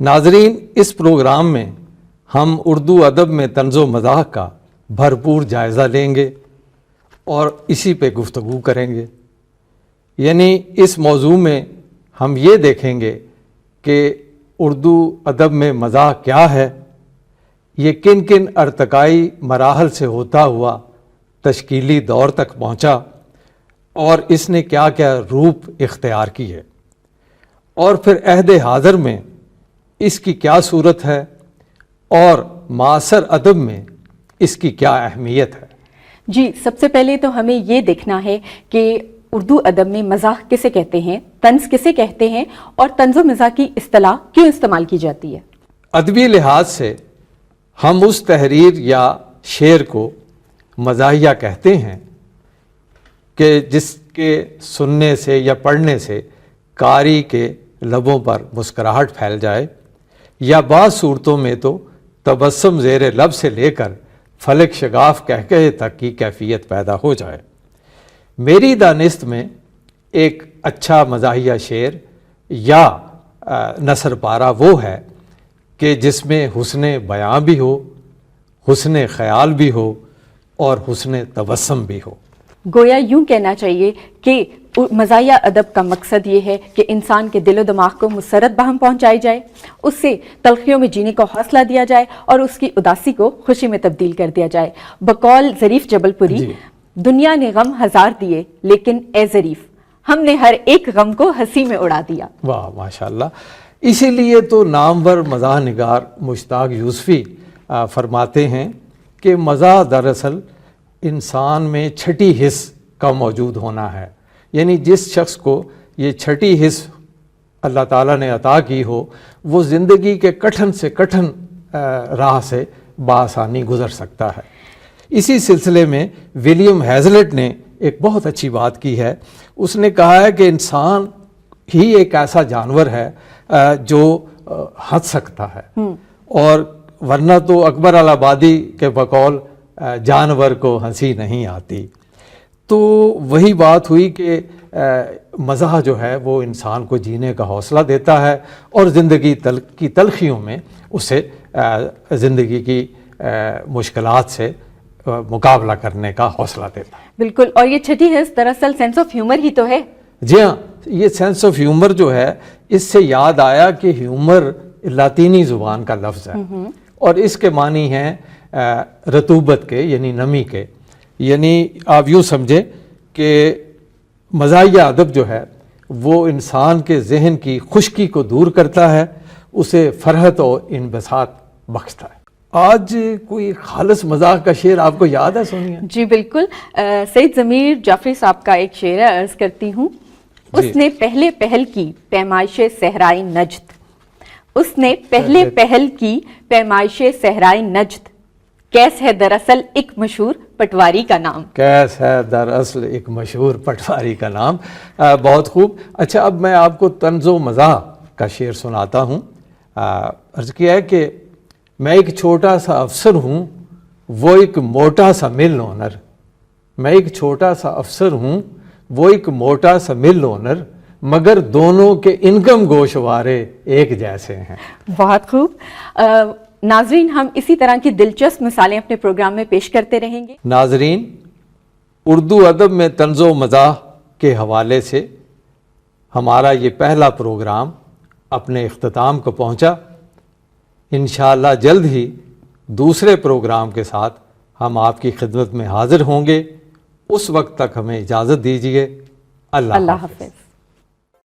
ناظرین، اس پروگرام میں ہم اردو ادب میں طنز و مزاح کا بھرپور جائزہ لیں گے اور اسی پہ گفتگو کریں گے۔ یعنی اس موضوع میں ہم یہ دیکھیں گے کہ اردو ادب میں مزاح کیا ہے، یہ کن کن ارتقائی مراحل سے ہوتا ہوا تشکیلی دور تک پہنچا اور اس نے کیا کیا روپ اختیار کی ہے، اور پھر عہد حاضر میں اس کی کیا صورت ہے اور معاصر ادب میں اس کی کیا اہمیت ہے۔ جی، سب سے پہلے تو ہمیں یہ دیکھنا ہے کہ اردو ادب میں مزاح کسے کہتے ہیں، طنز کسے کہتے ہیں، اور طنز و مزاح کی اصطلاح کیوں استعمال کی جاتی ہے۔ ادبی لحاظ سے ہم اس تحریر یا شعر کو مزاحیہ کہتے ہیں کہ جس کے سننے سے یا پڑھنے سے قاری کے لبوں پر مسکراہٹ پھیل جائے، یا بعض صورتوں میں تو تبسم زیر لب سے لے کر فلک شگاف کہکہے تک کی کیفیت پیدا ہو جائے۔ میری دانست میں ایک اچھا مزاحیہ شعر یا نثر پارہ وہ ہے کہ جس میں حسن بیاں بھی ہو، حسن خیال بھی ہو اور حسن تبسم بھی ہو۔ گویا یوں کہنا چاہیے کہ مزاحیہ ادب کا مقصد یہ ہے کہ انسان کے دل و دماغ کو مسرت بہم پہنچائی جائے، اس سے تلخیوں میں جینے کو حوصلہ دیا جائے اور اس کی اداسی کو خوشی میں تبدیل کر دیا جائے۔ بقول ظریف جبل پوری، دنیا نے غم ہزار دیے لیکن اے ظریف، ہم نے ہر ایک غم کو ہنسی میں اڑا دیا۔ واہ، ماشاءاللہ۔ اسی لیے تو نامور مزاح نگار مشتاق یوسفی فرماتے ہیں کہ مزاح دراصل انسان میں چھٹی حس کا موجود ہونا ہے، یعنی جس شخص کو یہ چھٹی حس اللہ تعالیٰ نے عطا کی ہو، وہ زندگی کے کٹھن سے کٹھن راہ سے بآسانی گزر سکتا ہے۔ اسی سلسلے میں ولیم ہیزلٹ نے ایک بہت اچھی بات کی ہے۔ اس نے کہا ہے کہ انسان ہی ایک ایسا جانور ہے جو ہنس سکتا ہے، اور ورنہ تو اکبر الآبادی کے بقول جانور کو ہنسی نہیں آتی۔ تو وہی بات ہوئی کہ مزاح جو ہے وہ انسان کو جینے کا حوصلہ دیتا ہے اور زندگی کی تلخیوں میں اسے زندگی کی مشکلات سے مقابلہ کرنے کا حوصلہ دیتا ہے۔ بالکل، اور یہ چھٹی حس دراصل سینس آف ہیومر ہی تو ہے۔ جی ہاں، یہ سینس آف ہیومر جو ہے، اس سے یاد آیا کہ ہیومر لاطینی زبان کا لفظ ہے اور اس کے معنی ہیں رطوبت کے، یعنی نمی کے۔ یعنی آپ یوں سمجھیں کہ مزاحیہ ادب جو ہے وہ انسان کے ذہن کی خشکی کو دور کرتا ہے، اسے فرحت اور انبساط بخشتا ہے۔ آج کوئی خالص مزاح کا شعر آپ کو یاد ہے سونیا؟ جی بالکل، سید ضمیر جعفری صاحب کا ایک شعر ہے، عرض کرتی ہوں۔ اس نے پہلے پہل کی پیمائش صحرائے نجد، اس نے پہلے پہل کی پیمائش صحرائے نجد، کیس ہے دراصل ایک مشہور پٹواری کا نام۔ کیس ہے دراصل ایک مشہور پٹواری کا نام۔ بہت خوب۔ اچھا، اب میں آپ کو طنز و مزاح کا شعر سناتا ہوں۔ عرض کیا ہے کہ میں ایک چھوٹا سا افسر ہوں، وہ ایک موٹا سا مل اونر۔ میں ایک چھوٹا سا افسر ہوں، وہ ایک موٹا سا مل اونر، مگر دونوں کے انکم گوشوارے ایک جیسے ہیں۔ بہت خوب۔ ناظرین، ہم اسی طرح کی دلچسپ مثالیں اپنے پروگرام میں پیش کرتے رہیں گے۔ ناظرین، اردو ادب میں طنز و مزاح کے حوالے سے ہمارا یہ پہلا پروگرام اپنے اختتام کو پہنچا۔ انشاءاللہ جلد ہی دوسرے پروگرام کے ساتھ ہم آپ کی خدمت میں حاضر ہوں گے۔ اس وقت تک ہمیں اجازت دیجیے۔ اللہ حافظ۔